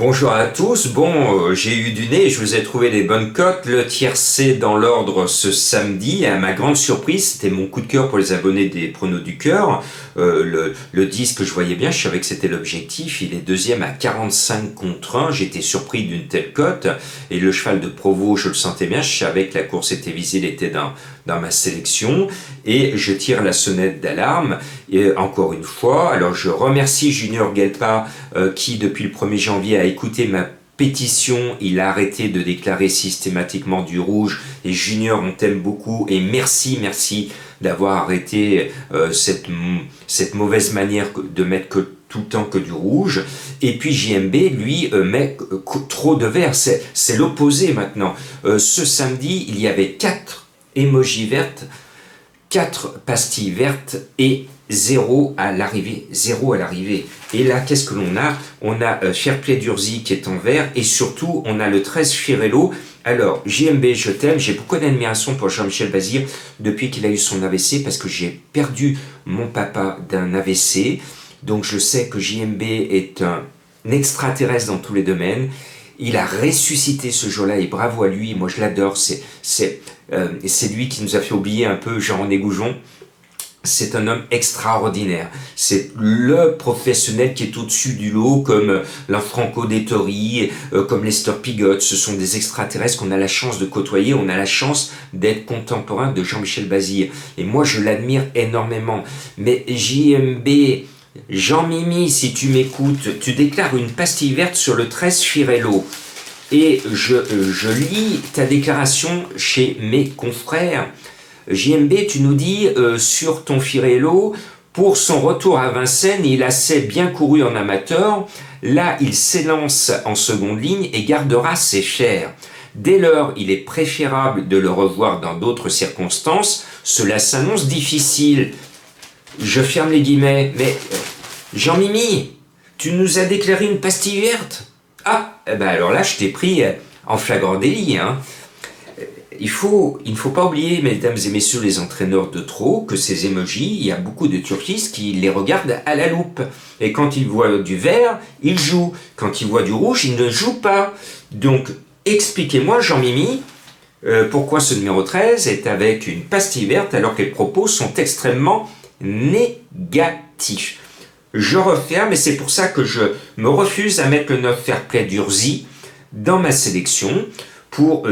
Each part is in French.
Bonjour à tous. Bon, j'ai eu du nez, je vous ai trouvé les bonnes cotes. Le tiercé dans l'ordre ce samedi. À ma grande surprise, c'était mon coup de cœur pour les abonnés des pronos du cœur. Le 10 que je voyais bien, je savais que c'était l'objectif. Il est deuxième à 45 contre 1. J'étais surpris d'une telle cote. Et le cheval de Provo, je le sentais bien. Je savais que la course était visée, il était dans ma sélection. Et je tire la sonnette d'alarme. Et encore une fois, alors je remercie Junior Gelpa qui, depuis le 1er janvier, a écouté ma pétition. Il a arrêté de déclarer systématiquement du rouge. Et Junior, on t'aime beaucoup. Et merci d'avoir arrêté cette mauvaise manière de mettre tout le temps que du rouge. Et puis JMB, lui, met trop de vert. C'est l'opposé maintenant. Ce samedi, il y avait 4 émojis vertes, 4 pastilles vertes et 0 à l'arrivée. Et là, qu'est-ce que l'on a? On a Fairplay d'Urzi qui est en vert et surtout, on a le 13 Firello. Alors, JMB, je t'aime. J'ai beaucoup d'admiration pour Jean-Michel Bazir depuis qu'il a eu son AVC parce que j'ai perdu mon papa d'un AVC. Donc, je sais que JMB est un extraterrestre dans tous les domaines. Il a ressuscité ce jour-là et bravo à lui. Moi, je l'adore. C'est lui qui nous a fait oublier un peu Jean-René Goujon. C'est un homme extraordinaire. C'est le professionnel qui est au-dessus du lot, comme Lanfranco Dettori, comme Lester Piggott. Ce sont des extraterrestres qu'on a la chance de côtoyer. On a la chance d'être contemporain de Jean-Michel Bazir. Et moi, je l'admire énormément. Mais JMB, Jean-Mimi, si tu m'écoutes, tu déclares une pastille verte sur le 13 Firello. Et je lis ta déclaration chez mes confrères. JMB, tu nous dis sur ton Firello, pour son retour à Vincennes, il a assez bien couru en amateur. Là, il s'élance en seconde ligne et gardera ses chers. Dès lors, il est préférable de le revoir dans d'autres circonstances. Cela s'annonce difficile. Je ferme les guillemets, mais Jean-Mimi, tu nous as déclaré une pastille verte? Ah, ben alors là, je t'ai pris en flagrant délit, hein. Il ne faut pas oublier, mesdames et messieurs les entraîneurs de trot, que ces émojis, il y a beaucoup de turfistes qui les regardent à la loupe. Et quand ils voient du vert, ils jouent. Quand ils voient du rouge, ils ne jouent pas. Donc, expliquez-moi, Jean-Mimi, pourquoi ce numéro 13 est avec une pastille verte alors que les propos sont extrêmement négatifs. Je referme et c'est pour ça que je me refuse à mettre le 9 Fairplay d'Urzi dans ma sélection pour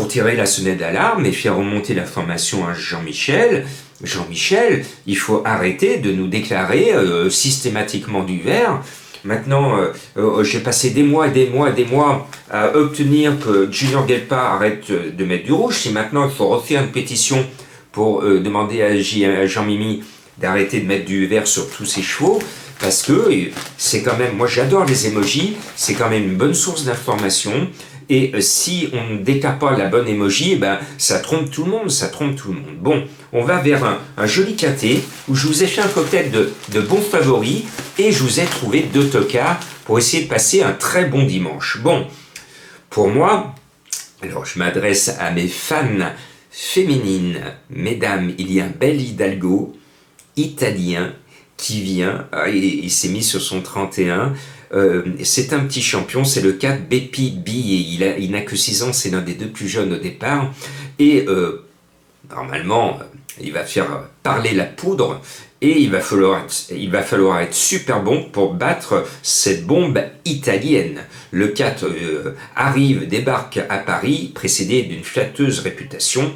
tirer la sonnette d'alarme et faire remonter l'information à Jean-Michel. Jean-Michel, il faut arrêter de nous déclarer systématiquement du vert. Maintenant, j'ai passé des mois à obtenir que Junior Gelpa arrête de mettre du rouge. Si maintenant il faut refaire une pétition pour demander à Jean-Mimi d'arrêter de mettre du vert sur tous ses chevaux, parce que c'est quand même, moi j'adore les émojis, c'est quand même une bonne source d'information. Et si on ne déclare pas la bonne émoji, ben, ça trompe tout le monde. Bon, on va vers un joli quintet où je vous ai fait un cocktail de bons favoris et je vous ai trouvé 2 tocards pour essayer de passer un très bon dimanche. Bon, pour moi, alors je m'adresse à mes fans féminines. Mesdames, il y a un bel Hidalgo italien qui vient, il s'est mis sur son 31. C'est un petit champion, c'est le 4 Bepi Billet. Il n'a que 6 ans, c'est l'un des 2 plus jeunes au départ. Et normalement, il va faire parler la poudre et il va falloir être super bon pour battre cette bombe italienne. Le 4 débarque à Paris, précédé d'une flatteuse réputation.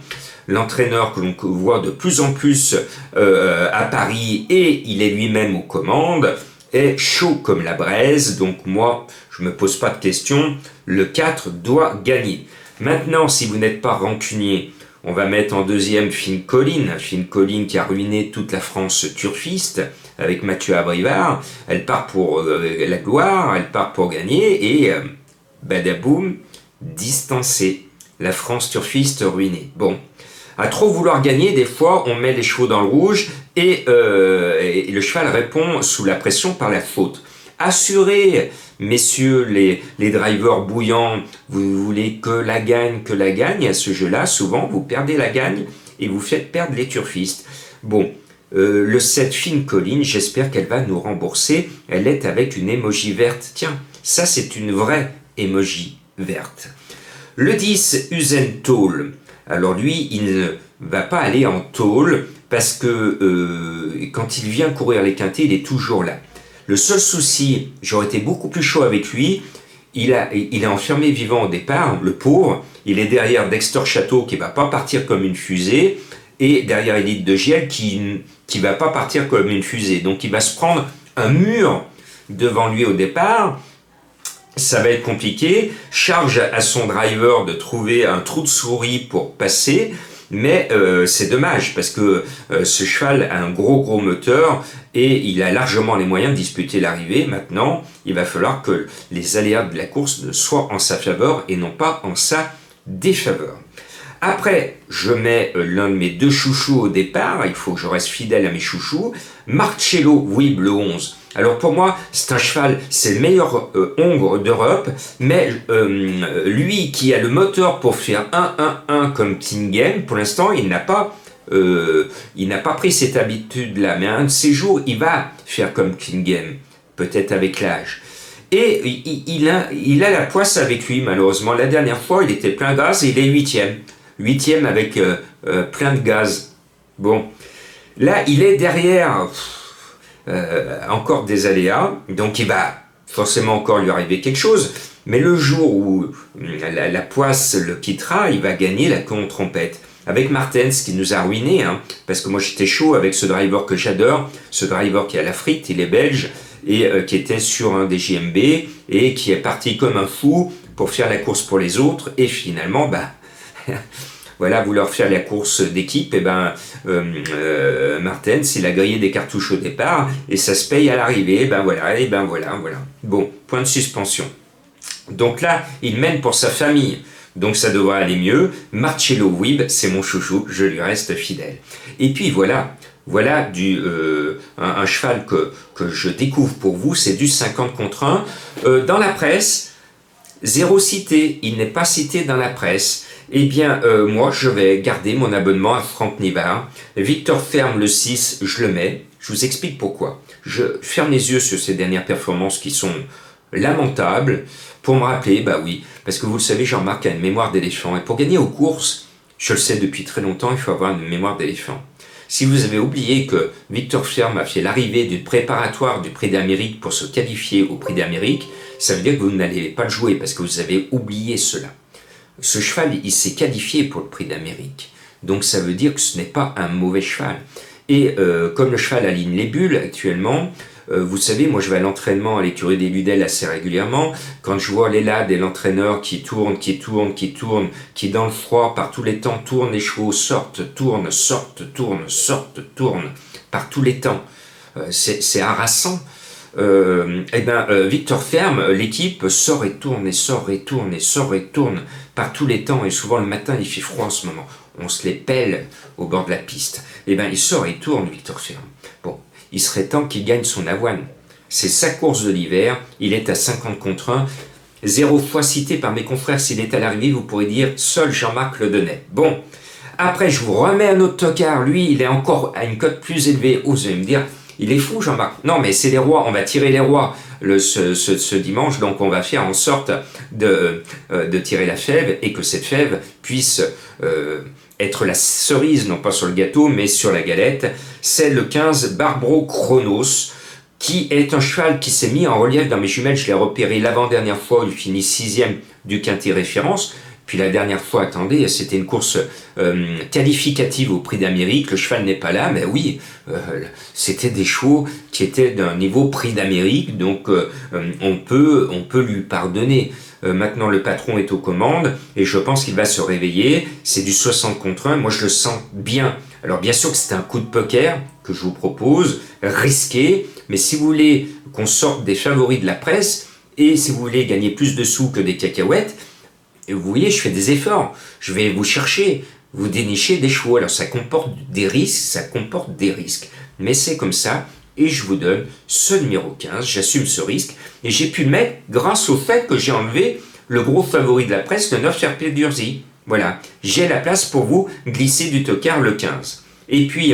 L'entraîneur que l'on voit de plus en plus à Paris, et il est lui-même aux commandes, est chaud comme la braise. Donc moi, je ne me pose pas de questions, le 4 doit gagner. Maintenant, si vous n'êtes pas rancunier, on va mettre en deuxième Finn Colline qui a ruiné toute la France turfiste avec Mathieu Abrivard. Elle part pour la gloire, elle part pour gagner et badaboum, distancée. La France turfiste ruinée. Bon, à trop vouloir gagner, des fois on met les chevaux dans le rouge et le cheval répond sous la pression par la faute. Assurez, messieurs les drivers bouillants, vous voulez que la gagne à ce jeu-là, souvent vous perdez la gagne et vous faites perdre les turfistes. Bon, le 7 Finn Colline, j'espère qu'elle va nous rembourser. Elle est avec une émoji verte. Tiens, Ça, c'est une vraie emoji verte. Le 10, Usain Tall. Alors lui, il ne va pas aller en tôle parce que quand il vient courir les quintés, il est toujours là. Le seul souci, j'aurais été beaucoup plus chaud avec lui, il est enfermé vivant au départ, le pauvre, il est derrière Dexter Château qui ne va pas partir comme une fusée, et derrière Élite de Giel qui ne va pas partir comme une fusée. Donc il va se prendre un mur devant lui au départ, ça va être compliqué, charge à son driver de trouver un trou de souris pour passer, mais c'est dommage parce que ce cheval a un gros moteur et il a largement les moyens de disputer l'arrivée. Maintenant, il va falloir que les aléas de la course soient en sa faveur et non pas en sa défaveur. Après, je mets l'un de mes deux chouchous au départ, il faut que je reste fidèle à mes chouchous, Marcello Wuib le 11. Alors pour moi, c'est un cheval, c'est le meilleur hongre d'Europe, mais lui qui a le moteur pour faire 1-1-1 comme Tingen, pour l'instant, il n'a pas pris cette habitude-là, mais un de ces jours, il va faire comme Tingen, peut-être avec l'âge. Et il a la poisse avec lui, malheureusement. La dernière fois, il était plein gaz et il est 8e. 8e avec plein de gaz. Bon, là, il est derrière encore des aléas, donc il va forcément encore lui arriver quelque chose, mais le jour où la poisse le quittera, il va gagner la contre-trompette. Avec Martens qui nous a ruinés, hein, parce que moi j'étais chaud avec ce driver que j'adore, ce driver qui a la frite, il est belge, et qui était sur un des JMB, et qui est parti comme un fou pour faire la course pour les autres, et finalement, voilà, vouloir faire la course d'équipe, Martens, il a grillé des cartouches au départ, et ça se paye à l'arrivée, voilà. Bon, point de suspension. Donc là, il mène pour sa famille, donc ça devrait aller mieux. Marcello Wuib, c'est mon chouchou, je lui reste fidèle. Et puis voilà un cheval que je découvre pour vous, c'est du 50 contre 1. Dans la presse, zéro cité, il n'est pas cité dans la presse. Eh bien, moi, je vais garder mon abonnement à Franck Nivard. Victor Ferme, le 6, je le mets. Je vous explique pourquoi. Je ferme les yeux sur ces dernières performances qui sont lamentables pour me rappeler, oui, parce que vous le savez, Jean-Marc a une mémoire d'éléphant. Et pour gagner aux courses, je le sais depuis très longtemps, il faut avoir une mémoire d'éléphant. Si vous avez oublié que Victor Ferme a fait l'arrivée d'une préparatoire du Prix d'Amérique pour se qualifier au Prix d'Amérique, ça veut dire que vous n'allez pas le jouer parce que vous avez oublié cela. Ce cheval, il s'est qualifié pour le Prix d'Amérique. Donc ça veut dire que ce n'est pas un mauvais cheval. Et comme le cheval aligne les bulles actuellement, vous savez, moi je vais à l'entraînement à l'écurie des Ludel assez régulièrement. Quand je vois les lads et l'entraîneur qui tourne, qui dans le froid, par tous les temps, tourne, les chevaux sortent, tournent, par tous les temps. C'est harassant. Victor Ferme, l'équipe sort et tourne par tous les temps, et souvent le matin il fait froid en ce moment, on se les pèle au bord de la piste. Il sort et tourne, Victor Ferme. Bon, il serait temps qu'il gagne son avoine. C'est sa course de l'hiver, il est à 50 contre 1, 0 fois cité par mes confrères. S'il est à l'arrivée, vous pourrez dire seul Jean-Marc le donnait. Bon, après je vous remets un autre tocard, lui il est encore à une cote plus élevée. Vous allez me dire, il est fou Jean-Marc. Non mais c'est les rois, on va tirer les rois ce dimanche, donc on va faire en sorte de tirer la fève et que cette fève puisse être la cerise, non pas sur le gâteau, mais sur la galette. C'est le 15 Barbro Chronos, qui est un cheval qui s'est mis en relief dans mes jumelles. Je l'ai repéré l'avant-dernière fois, il finit 6e du quintet référence. Puis la dernière fois, attendez, c'était une course qualificative au Prix d'Amérique, le cheval n'est pas là, mais oui, c'était des chevaux qui étaient d'un niveau Prix d'Amérique, donc on peut lui pardonner. Maintenant, le patron est aux commandes, et je pense qu'il va se réveiller, c'est du 60 contre 1, moi je le sens bien. Alors bien sûr que c'est un coup de poker que je vous propose, risqué, mais si vous voulez qu'on sorte des favoris de la presse, et si vous voulez gagner plus de sous que des cacahuètes, et vous voyez, je fais des efforts, je vais vous chercher, vous dénicher des chevaux. Alors ça comporte des risques, mais c'est comme ça, et je vous donne ce numéro 15, j'assume ce risque, et j'ai pu le mettre grâce au fait que j'ai enlevé le gros favori de la presse, le 9 Fairplay d'Urzy. Voilà, j'ai la place pour vous glisser du tocard le 15. Et puis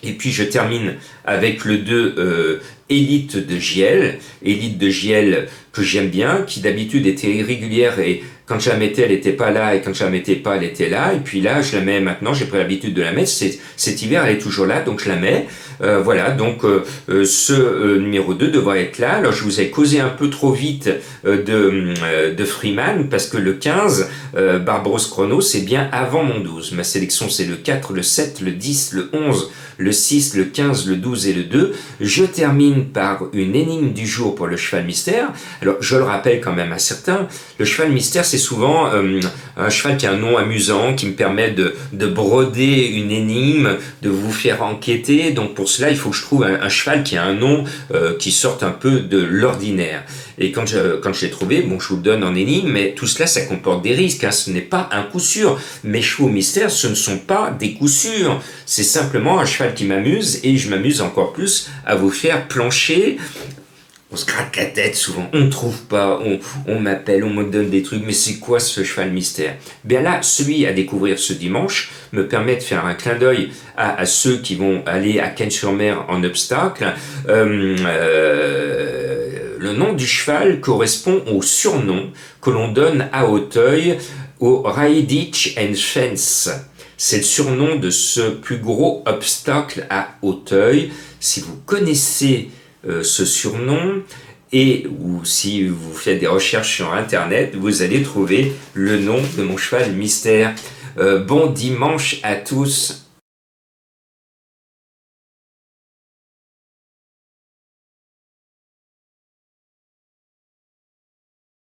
je termine avec le 2 Élite de Giel. Élite de Giel que j'aime bien, qui d'habitude était irrégulière et quand je la mettais, elle n'était pas là, et quand je la mettais pas, elle était là. Et puis là, je la mets maintenant, j'ai pris l'habitude de la mettre. Cet hiver, elle est toujours là, donc je la mets. Voilà, donc ce numéro 2 devrait être là. Alors, je vous ai causé un peu trop vite de Freeman, parce que le 15, Barbaros Chrono, c'est bien avant mon 12. Ma sélection, c'est le 4, le 7, le 10, le 11, le 6, le 15, le 12 et le 2. Je termine par une énigme du jour pour le cheval mystère. Alors, je le rappelle quand même à certains, le cheval mystère, c'est souvent un cheval qui a un nom amusant, qui me permet de broder une énigme, de vous faire enquêter. Donc pour cela, il faut que je trouve un cheval qui a un nom qui sorte un peu de l'ordinaire. Et quand je l'ai trouvé, bon, je vous le donne en énigme, mais tout cela, ça comporte des risques. Hein. Ce n'est pas un coup sûr. Mes chevaux mystères, ce ne sont pas des coups sûrs. C'est simplement un cheval qui m'amuse et je m'amuse encore plus à vous faire plancher. On se gratte la tête souvent, on ne trouve pas, on m'appelle, on me donne des trucs, mais c'est quoi ce cheval mystère? Bien là, celui à découvrir ce dimanche me permet de faire un clin d'œil à ceux qui vont aller à Cannes-sur-Mer en obstacle. Le nom du cheval correspond au surnom que l'on donne à Auteuil au Raiditch and Fence. C'est le surnom de ce plus gros obstacle à Auteuil. Si vous connaissez ce surnom et ou si vous faites des recherches sur internet, vous allez trouver le nom de mon cheval mystère. Bon dimanche à tous.